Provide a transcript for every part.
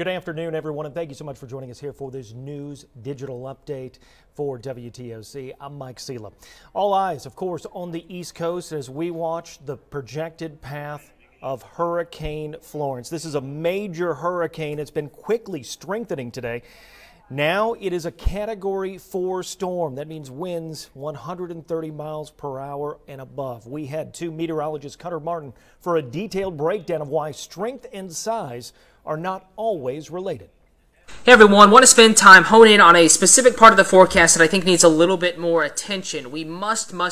Good afternoon, everyone, and thank you so much for joining us here for this news digital update for WTOC. I'm Mike Sela. All eyes, of course, on the East Coast as we watch the projected path of Hurricane Florence. This is a major hurricane. It's been quickly strengthening today. Now it is a Category 4 storm. That means winds 130 miles per hour and above. We head to meteorologist Cutter Martin for a detailed breakdown of why strength and size are not always related. Hey everyone, want to spend time honing in on a specific part of the forecast that I think needs a little bit more attention. We must remember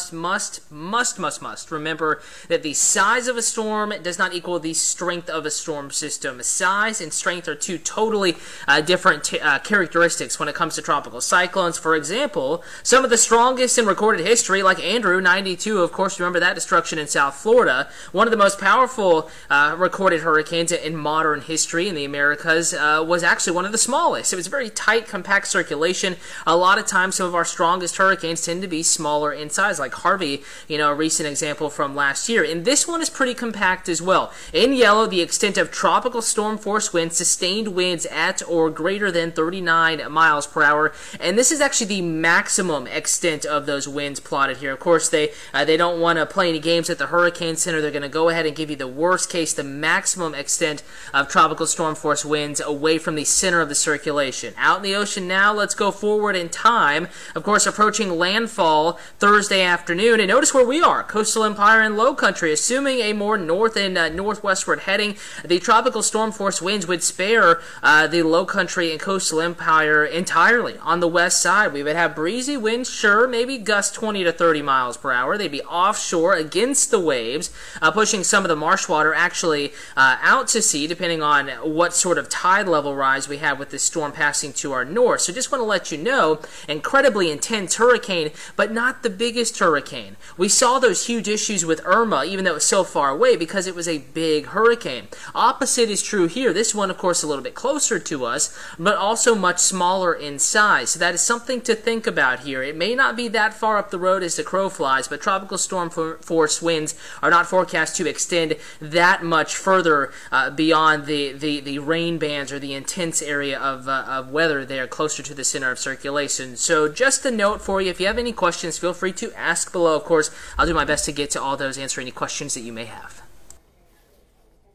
that the size of a storm does not equal the strength of a storm system. Size and strength are two totally different characteristics when it comes to tropical cyclones. For example, some of the strongest in recorded history, like Andrew, 92, of course, remember that destruction in South Florida. One of the most powerful recorded hurricanes in modern history in the Americas was actually one of the smallest. It was a very tight, compact circulation. A lot of times, some of our strongest hurricanes tend to be smaller in size, like Harvey, a recent example from last year. And this one is pretty compact as well. In yellow, the extent of tropical storm force winds, sustained winds at or greater than 39 miles per hour. And this is actually the maximum extent of those winds plotted here. Of course, they don't want to play any games at the Hurricane Center. They're going to go ahead and give you the worst case, the maximum extent of tropical storm force winds away from the center of the circulation. Out in the ocean now, let's go forward in time. Of course, approaching landfall Thursday afternoon. And notice where we are, coastal empire and low country. Assuming a more north and northwestward heading, the tropical storm force winds would spare the low country and coastal empire entirely. On the west side, we would have breezy winds, sure, maybe gusts 20 to 30 miles per hour. They'd be offshore against the waves, pushing some of the marsh water actually out to sea, depending on what sort of tide level rise we have with this storm passing to our north. So just want to let you know, incredibly intense hurricane, but not the biggest hurricane. We saw those huge issues with Irma, even though it was so far away, because it was a big hurricane. Opposite is true here. This one, of course, a little bit closer to us, but also much smaller in size. So that is something to think about here. It may not be that far up the road as the crow flies, but tropical storm force winds are not forecast to extend that much further beyond the rain bands or the intense area of weather there closer to the center of circulation. So just a note for you, if you have any questions, feel free to ask below. Of course, I'll do my best to get to all those, answer any questions that you may have.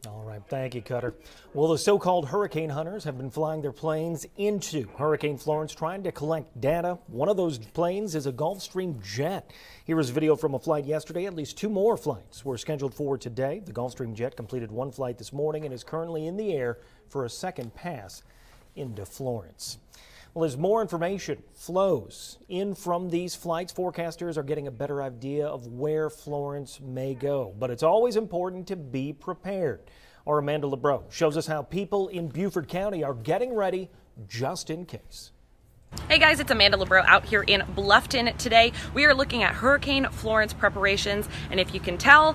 All right, thank you, Cutter. Well, the so-called hurricane hunters have been flying their planes into Hurricane Florence trying to collect data. One of those planes is a Gulfstream jet. Here is video from a flight yesterday. At least two more flights were scheduled for today. The Gulfstream jet completed one flight this morning and is currently in the air for a second pass into Florence. Well, as more information flows in from these flights, forecasters are getting a better idea of where Florence may go. But it's always important to be prepared. Our Amanda LeBreau shows us how people in Beaufort County are getting ready just in case. Hey guys, it's Amanda LeBreau out here in Bluffton today. We are looking at Hurricane Florence preparations, and if you can tell,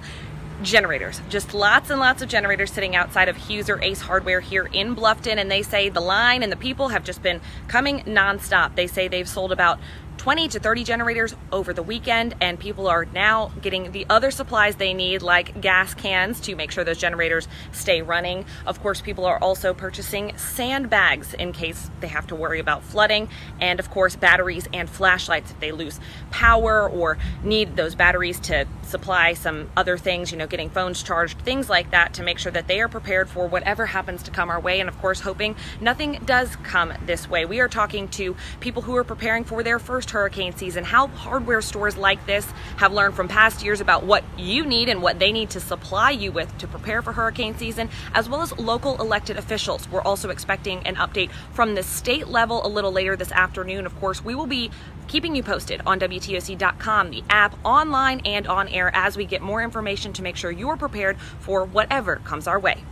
generators, just lots and lots of generators sitting outside of Hughes or Ace Hardware here in Bluffton, and they say the line and the people have just been coming nonstop. They say they've sold about 20 to 30 generators over the weekend, and people are now getting the other supplies they need, like gas cans, to make sure those generators stay running. Of course, people are also purchasing sandbags in case they have to worry about flooding, and of course batteries and flashlights if they lose power or need those batteries to supply some other things, getting phones charged, things like that, to make sure that they are prepared for whatever happens to come our way, and of course hoping nothing does come this way. We are talking to people who are preparing for their first hurricane season, how hardware stores like this have learned from past years about what you need and what they need to supply you with to prepare for hurricane season, as well as local elected officials. We're also expecting an update from the state level a little later this afternoon. Of course, we will be keeping you posted on WTOC.com, the app, online and on air, as we get more information to make sure you're prepared for whatever comes our way.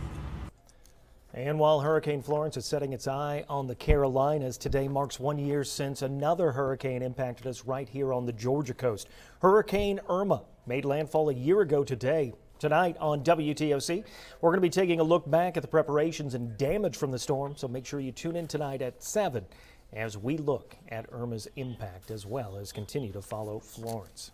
And while Hurricane Florence is setting its eye on the Carolinas, today marks 1 year since another hurricane impacted us right here on the Georgia coast. Hurricane Irma made landfall a year ago today. Tonight on WTOC, we're going to be taking a look back at the preparations and damage from the storm, so make sure you tune in tonight at 7 as we look at Irma's impact as well as continue to follow Florence.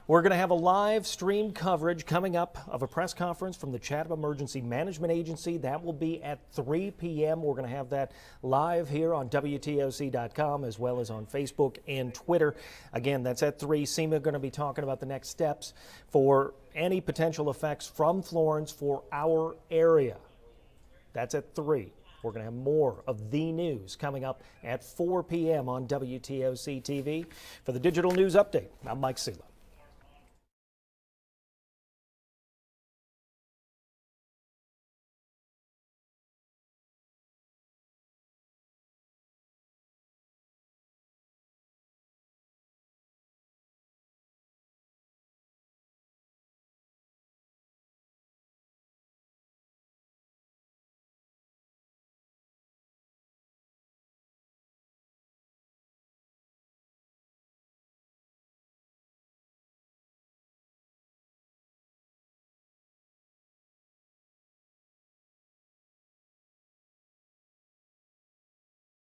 We're going to have a live stream coverage coming up of a press conference from the Chatham Emergency Management Agency. That will be at 3 p.m. We're going to have that live here on WTOC.com as well as on Facebook and Twitter. Again, that's at 3. SEMA going to be talking about the next steps for any potential effects from Florence for our area. That's at 3. We're going to have more of the news coming up at 4 p.m. on WTOC TV. For the Digital News Update, I'm Mike Sela.